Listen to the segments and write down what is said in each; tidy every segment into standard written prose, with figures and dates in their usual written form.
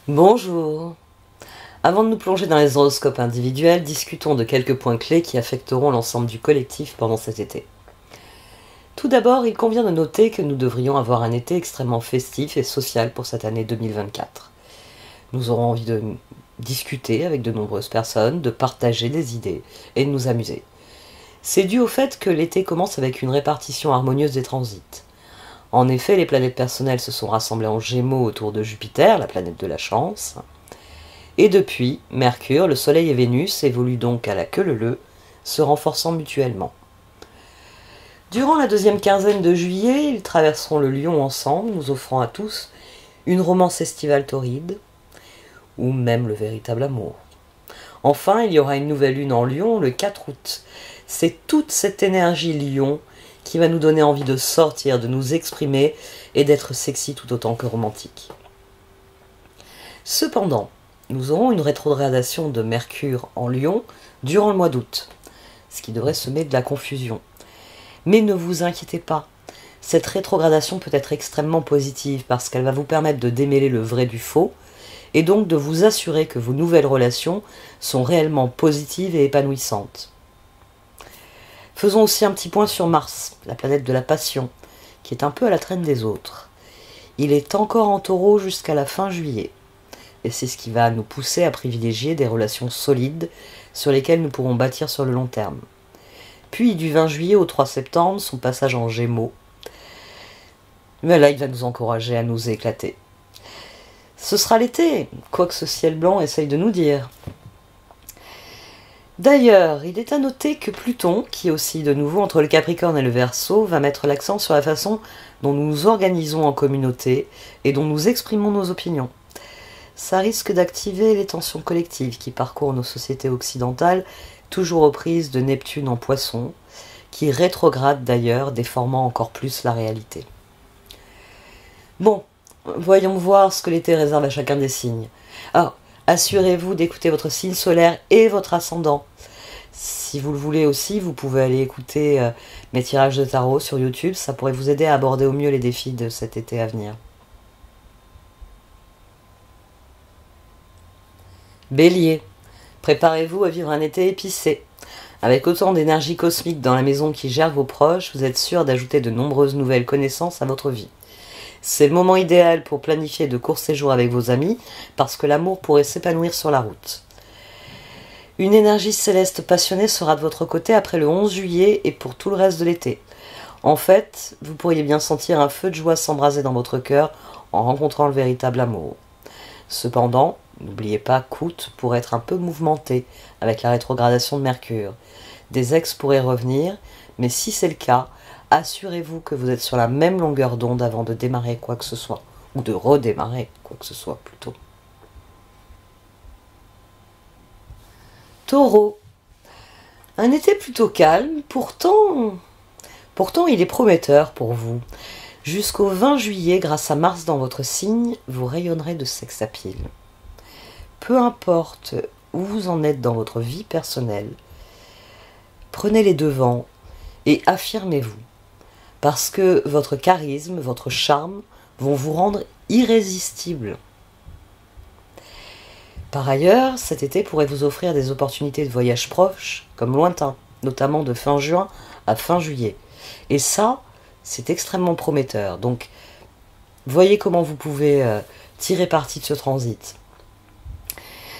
Bonjour. Avant de nous plonger dans les horoscopes individuels, discutons de quelques points clés qui affecteront l'ensemble du collectif pendant cet été. Tout d'abord, il convient de noter que nous devrions avoir un été extrêmement festif et social pour cette année 2024. Nous aurons envie de discuter avec de nombreuses personnes, de partager des idées et de nous amuser. C'est dû au fait que l'été commence avec une répartition harmonieuse des transits. En effet, les planètes personnelles se sont rassemblées en Gémeaux autour de Jupiter, la planète de la chance. Et depuis, Mercure, le Soleil et Vénus évoluent donc à la queue leu-leu, se renforçant mutuellement. Durant la deuxième quinzaine de juillet, ils traverseront le Lion ensemble, nous offrant à tous une romance estivale torride, ou même le véritable amour. Enfin, il y aura une nouvelle lune en Lion le 4 août. C'est toute cette énergie Lion qui va nous donner envie de sortir, de nous exprimer et d'être sexy tout autant que romantique. Cependant, nous aurons une rétrogradation de Mercure en Lion durant le mois d'août, ce qui devrait semer de la confusion. Mais ne vous inquiétez pas, cette rétrogradation peut être extrêmement positive parce qu'elle va vous permettre de démêler le vrai du faux et donc de vous assurer que vos nouvelles relations sont réellement positives et épanouissantes. Faisons aussi un petit point sur Mars, la planète de la passion, qui est un peu à la traîne des autres. Il est encore en Taureau jusqu'à la fin juillet. Et c'est ce qui va nous pousser à privilégier des relations solides sur lesquelles nous pourrons bâtir sur le long terme. Puis du 20 juillet au 3 septembre, son passage en Gémeaux. Mais là, il va nous encourager à nous éclater. Ce sera l'été, quoi que ce ciel blanc essaye de nous dire. D'ailleurs, il est à noter que Pluton, qui oscille de nouveau entre le Capricorne et le Verseau, va mettre l'accent sur la façon dont nous nous organisons en communauté et dont nous exprimons nos opinions. Ça risque d'activer les tensions collectives qui parcourent nos sociétés occidentales, toujours aux prises de Neptune en Poisson, qui rétrograde d'ailleurs, déformant encore plus la réalité. Bon, voyons voir ce que l'été réserve à chacun des signes. Alors, assurez-vous d'écouter votre signe solaire et votre ascendant. Si vous le voulez aussi, vous pouvez aller écouter mes tirages de tarot sur YouTube, ça pourrait vous aider à aborder au mieux les défis de cet été à venir. Bélier, préparez-vous à vivre un été épicé. Avec autant d'énergie cosmique dans la maison qui gère vos proches, vous êtes sûr d'ajouter de nombreuses nouvelles connaissances à votre vie. C'est le moment idéal pour planifier de courts séjours avec vos amis, parce que l'amour pourrait s'épanouir sur la route. Une énergie céleste passionnée sera de votre côté après le 11 juillet et pour tout le reste de l'été. En fait, vous pourriez bien sentir un feu de joie s'embraser dans votre cœur en rencontrant le véritable amour. Cependant, n'oubliez pas qu'août pourrait être un peu mouvementé avec la rétrogradation de Mercure. Des ex pourraient revenir, mais si c'est le cas, assurez-vous que vous êtes sur la même longueur d'onde avant de démarrer quoi que ce soit, ou de redémarrer quoi que ce soit plutôt. Taureau, un été plutôt calme, pourtant il est prometteur pour vous. Jusqu'au 20 juillet, grâce à Mars dans votre signe, vous rayonnerez de sex appeal. Peu importe où vous en êtes dans votre vie personnelle, prenez les devants et affirmez-vous. Parce que votre charisme, votre charme vont vous rendre irrésistible. Par ailleurs, cet été pourrait vous offrir des opportunités de voyage proches comme lointains, notamment de fin juin à fin juillet. Et ça, c'est extrêmement prometteur. Donc, voyez comment vous pouvez tirer parti de ce transit.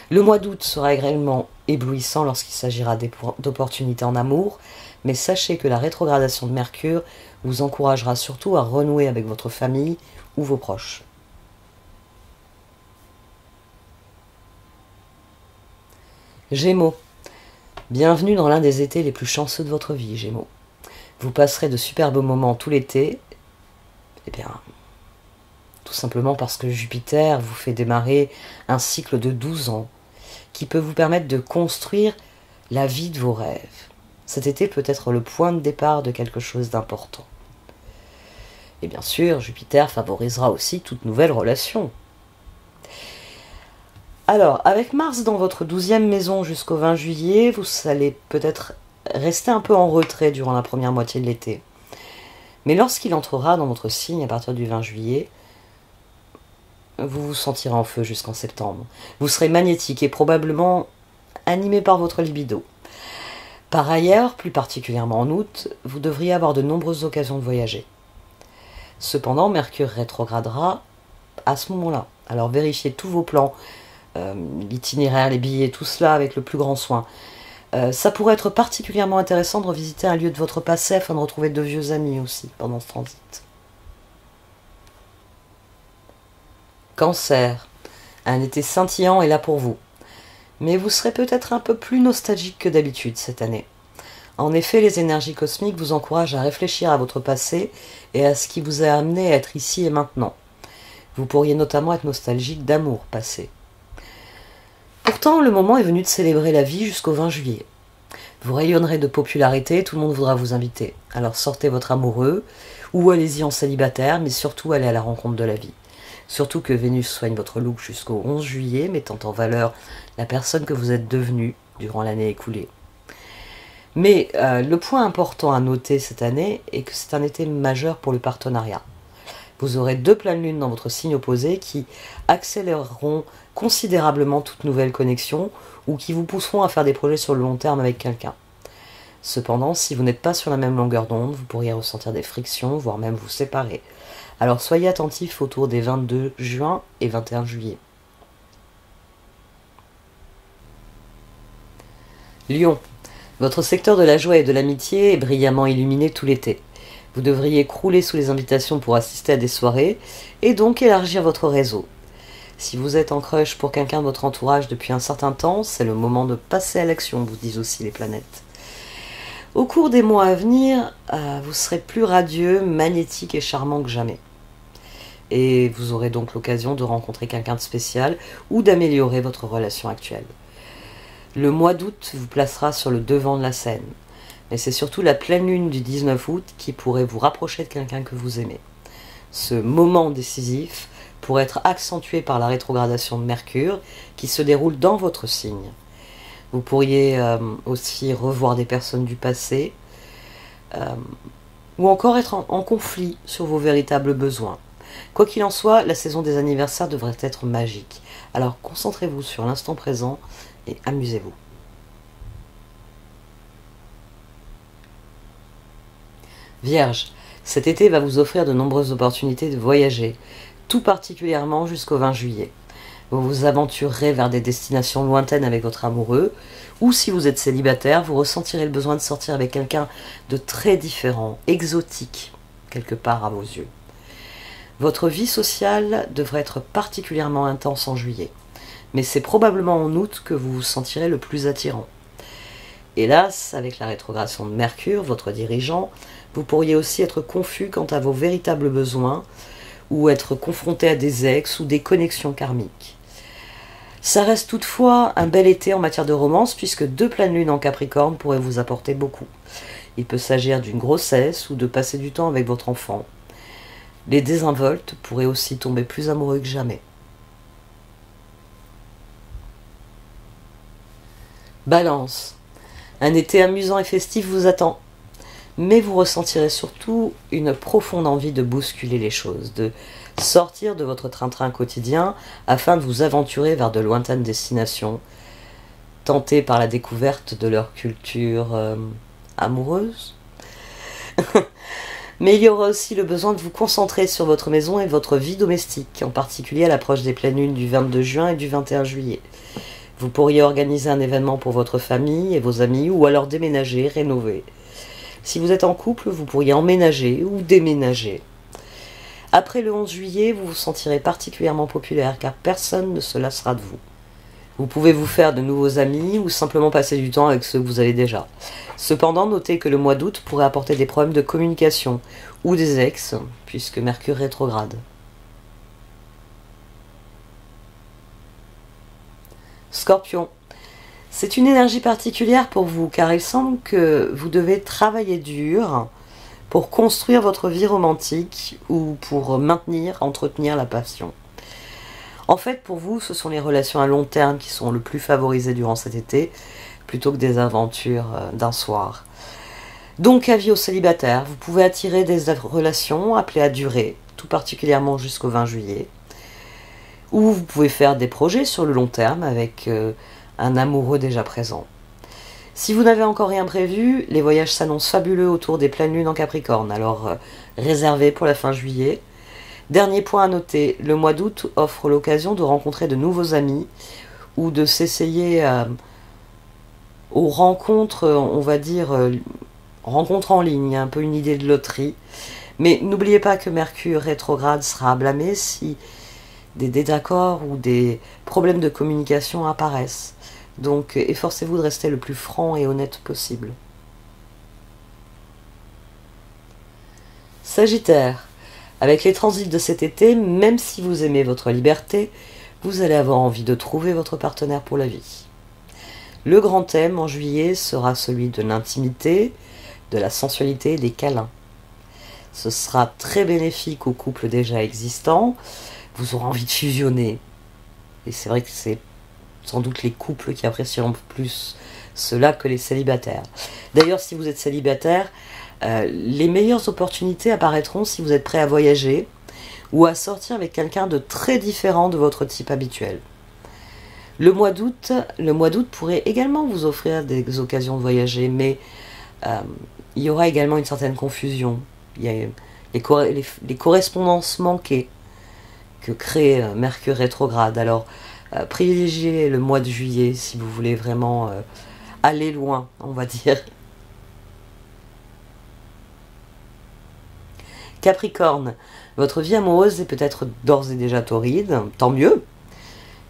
Le mois d'août sera également éblouissant lorsqu'il s'agira d'opportunités en amour, mais sachez que la rétrogradation de Mercure vous encouragera surtout à renouer avec votre famille ou vos proches. Gémeaux, bienvenue dans l'un des étés les plus chanceux de votre vie, Gémeaux. Vous passerez de superbes moments tout l'été, eh bien, tout simplement parce que Jupiter vous fait démarrer un cycle de 12 ans qui peut vous permettre de construire la vie de vos rêves. Cet été peut être le point de départ de quelque chose d'important. Et bien sûr, Jupiter favorisera aussi toute nouvelle relation. Alors, avec Mars dans votre 12e maison jusqu'au 20 juillet, vous allez peut-être rester un peu en retrait durant la première moitié de l'été. Mais lorsqu'il entrera dans votre signe à partir du 20 juillet, vous vous sentirez en feu jusqu'en septembre. Vous serez magnétique et probablement animé par votre libido. Par ailleurs, plus particulièrement en août, vous devriez avoir de nombreuses occasions de voyager. Cependant, Mercure rétrogradera à ce moment-là. Alors vérifiez tous vos plans, l'itinéraire, les billets, tout cela avec le plus grand soin. Ça pourrait être particulièrement intéressant de revisiter un lieu de votre passé afin de retrouver de vieux amis aussi pendant ce transit. Cancer, un été scintillant est là pour vous. Mais vous serez peut-être un peu plus nostalgique que d'habitude cette année. En effet, les énergies cosmiques vous encouragent à réfléchir à votre passé et à ce qui vous a amené à être ici et maintenant. Vous pourriez notamment être nostalgique d'amour passé. Pourtant, le moment est venu de célébrer la vie jusqu'au 20 juillet. Vous rayonnerez de popularité, tout le monde voudra vous inviter. Alors sortez votre amoureux, ou allez-y en célibataire, mais surtout allez à la rencontre de la vie. Surtout que Vénus soigne votre look jusqu'au 11 juillet, mettant en valeur la personne que vous êtes devenue durant l'année écoulée. Mais le point important à noter cette année est que c'est un été majeur pour le partenariat. Vous aurez 2 pleines lunes dans votre signe opposé qui accéléreront considérablement toute nouvelle connexion ou qui vous pousseront à faire des projets sur le long terme avec quelqu'un. Cependant, si vous n'êtes pas sur la même longueur d'onde, vous pourriez ressentir des frictions, voire même vous séparer. Alors soyez attentifs autour des 22 juin et 21 juillet. Lion, votre secteur de la joie et de l'amitié est brillamment illuminé tout l'été. Vous devriez crouler sous les invitations pour assister à des soirées et donc élargir votre réseau. Si vous êtes en crush pour quelqu'un de votre entourage depuis un certain temps, c'est le moment de passer à l'action, vous disent aussi les planètes. Au cours des mois à venir, vous serez plus radieux, magnétique et charmant que jamais. Et vous aurez donc l'occasion de rencontrer quelqu'un de spécial ou d'améliorer votre relation actuelle. Le mois d'août vous placera sur le devant de la scène. Mais c'est surtout la pleine lune du 19 août qui pourrait vous rapprocher de quelqu'un que vous aimez. Ce moment décisif pourrait être accentué par la rétrogradation de Mercure qui se déroule dans votre signe. Vous pourriez aussi revoir des personnes du passé ou encore être en conflit sur vos véritables besoins. Quoi qu'il en soit, la saison des anniversaires devrait être magique. Alors concentrez-vous sur l'instant présent et amusez-vous. Vierge, cet été va vous offrir de nombreuses opportunités de voyager, tout particulièrement jusqu'au 20 juillet. Vous vous aventurerez vers des destinations lointaines avec votre amoureux, ou si vous êtes célibataire, vous ressentirez le besoin de sortir avec quelqu'un de très différent, exotique, quelque part à vos yeux. Votre vie sociale devrait être particulièrement intense en juillet, mais c'est probablement en août que vous vous sentirez le plus attirant. Hélas, avec la rétrogradation de Mercure, votre dirigeant, vous pourriez aussi être confus quant à vos véritables besoins ou être confronté à des ex ou des connexions karmiques. Ça reste toutefois un bel été en matière de romance puisque 2 pleines lunes en Capricorne pourraient vous apporter beaucoup. Il peut s'agir d'une grossesse ou de passer du temps avec votre enfant. Les désinvoltes pourraient aussi tomber plus amoureux que jamais. Balance. Un été amusant et festif vous attend. Mais vous ressentirez surtout une profonde envie de bousculer les choses, de sortir de votre train-train quotidien afin de vous aventurer vers de lointaines destinations, tenté par la découverte de leur culture amoureuse. Mais il y aura aussi le besoin de vous concentrer sur votre maison et votre vie domestique, en particulier à l'approche des pleines lunes du 22 juin et du 21 juillet. Vous pourriez organiser un événement pour votre famille et vos amis ou alors déménager, rénover. Si vous êtes en couple, vous pourriez emménager ou déménager. Après le 11 juillet, vous vous sentirez particulièrement populaire car personne ne se lassera de vous. Vous pouvez vous faire de nouveaux amis ou simplement passer du temps avec ceux que vous avez déjà. Cependant, notez que le mois d'août pourrait apporter des problèmes de communication ou des ex, puisque Mercure rétrograde. Scorpion. C'est une énergie particulière pour vous, car il semble que vous devez travailler dur pour construire votre vie romantique ou pour entretenir la passion. En fait, pour vous, ce sont les relations à long terme qui sont le plus favorisées durant cet été, plutôt que des aventures d'un soir. Donc, avis aux célibataires, vous pouvez attirer des relations appelées à durer, tout particulièrement jusqu'au 20 juillet. Ou vous pouvez faire des projets sur le long terme avec un amoureux déjà présent. Si vous n'avez encore rien prévu, les voyages s'annoncent fabuleux autour des pleines lunes en Capricorne, alors réservez pour la fin juillet. Dernier point à noter, le mois d'août offre l'occasion de rencontrer de nouveaux amis ou de s'essayer aux rencontres, on va dire, rencontres en ligne, un peu une idée de loterie. Mais n'oubliez pas que Mercure rétrograde sera à blâmer si des désaccords ou des problèmes de communication apparaissent. Donc efforcez-vous de rester le plus franc et honnête possible. Sagittaire, avec les transits de cet été, même si vous aimez votre liberté, vous allez avoir envie de trouver votre partenaire pour la vie. Le grand thème en juillet sera celui de l'intimité, de la sensualité et des câlins. Ce sera très bénéfique aux couples déjà existants. Vous aurez envie de fusionner. Et c'est vrai que c'est sans doute les couples qui apprécieront plus cela que les célibataires. D'ailleurs, si vous êtes célibataire, les meilleures opportunités apparaîtront si vous êtes prêt à voyager ou à sortir avec quelqu'un de très différent de votre type habituel. Le mois d'août pourrait également vous offrir des occasions de voyager, mais il y aura également une certaine confusion. Il y a les correspondances manquées que crée Mercure rétrograde. Alors, privilégiez le mois de juillet si vous voulez vraiment aller loin, on va dire. Capricorne, votre vie amoureuse est peut-être d'ores et déjà torride, tant mieux.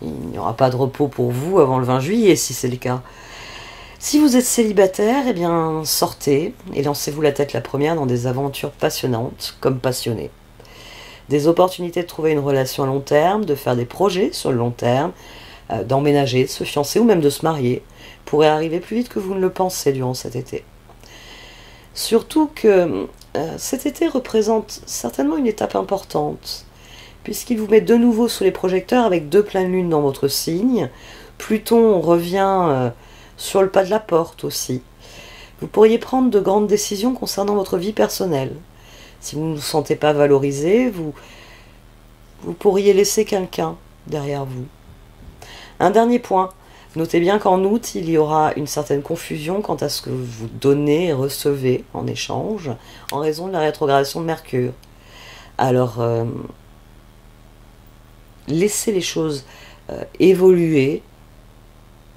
Il n'y aura pas de repos pour vous avant le 20 juillet si c'est le cas. Si vous êtes célibataire, eh bien sortez et lancez-vous la tête la première dans des aventures passionnantes comme passionné. Des opportunités de trouver une relation à long terme, de faire des projets sur le long terme, d'emménager, de se fiancer ou même de se marier pourraient arriver plus vite que vous ne le pensez durant cet été. Surtout que cet été représente certainement une étape importante, puisqu'il vous met de nouveau sous les projecteurs avec 2 pleines lunes dans votre signe. Pluton revient sur le pas de la porte aussi. Vous pourriez prendre de grandes décisions concernant votre vie personnelle. Si vous ne vous sentez pas valorisé, vous pourriez laisser quelqu'un derrière vous. Un dernier point. Notez bien qu'en août, il y aura une certaine confusion quant à ce que vous donnez et recevez en échange, en raison de la rétrogradation de Mercure. Alors, laissez les choses évoluer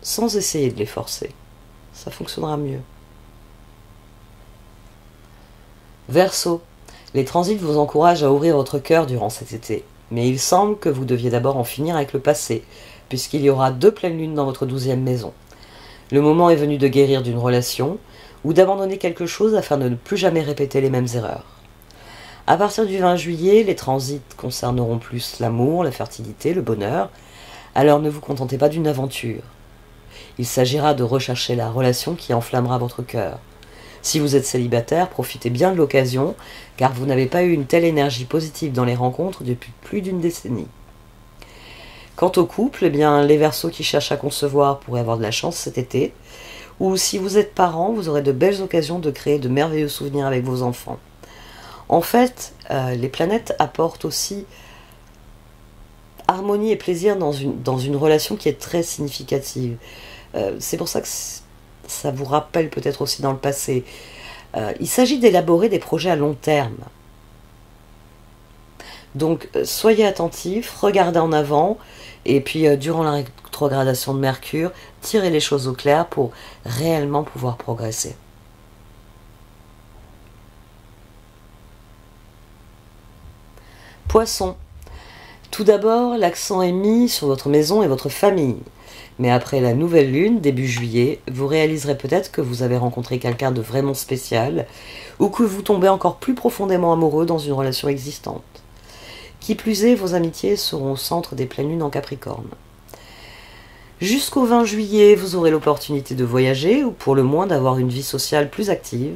sans essayer de les forcer. Ça fonctionnera mieux. Verseau, les transits vous encouragent à ouvrir votre cœur durant cet été, mais il semble que vous deviez d'abord en finir avec le passé, puisqu'il y aura 2 pleines lunes dans votre 12e maison. Le moment est venu de guérir d'une relation ou d'abandonner quelque chose afin de ne plus jamais répéter les mêmes erreurs. À partir du 20 juillet, les transits concerneront plus l'amour, la fertilité, le bonheur, alors ne vous contentez pas d'une aventure. Il s'agira de rechercher la relation qui enflammera votre cœur. Si vous êtes célibataire, profitez bien de l'occasion, car vous n'avez pas eu une telle énergie positive dans les rencontres depuis plus d'une décennie. Quant au couple, eh bien, les Verseaux qui cherchent à concevoir pourraient avoir de la chance cet été, ou si vous êtes parents, vous aurez de belles occasions de créer de merveilleux souvenirs avec vos enfants. En fait, les planètes apportent aussi harmonie et plaisir dans une relation qui est très significative. C'est pour ça que ça vous rappelle peut-être aussi dans le passé. Il s'agit d'élaborer des projets à long terme. Donc, soyez attentifs, regardez en avant, et puis durant la rétrogradation de Mercure, tirez les choses au clair pour réellement pouvoir progresser. Poisson. Tout d'abord, l'accent est mis sur votre maison et votre famille. Mais après la nouvelle lune, début juillet, vous réaliserez peut-être que vous avez rencontré quelqu'un de vraiment spécial, ou que vous tombez encore plus profondément amoureux dans une relation existante. Qui plus est, vos amitiés seront au centre des pleines lunes en Capricorne. Jusqu'au 20 juillet, vous aurez l'opportunité de voyager, ou pour le moins d'avoir une vie sociale plus active.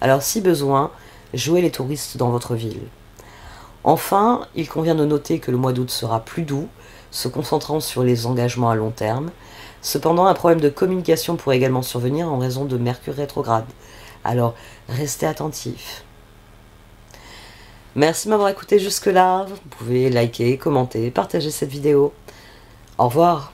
Alors si besoin, jouez les touristes dans votre ville. Enfin, il convient de noter que le mois d'août sera plus doux, se concentrant sur les engagements à long terme. Cependant, un problème de communication pourrait également survenir en raison de Mercure rétrograde. Alors, restez attentifs. Merci de m'avoir écouté jusque-là. Vous pouvez liker, commenter, partager cette vidéo. Au revoir.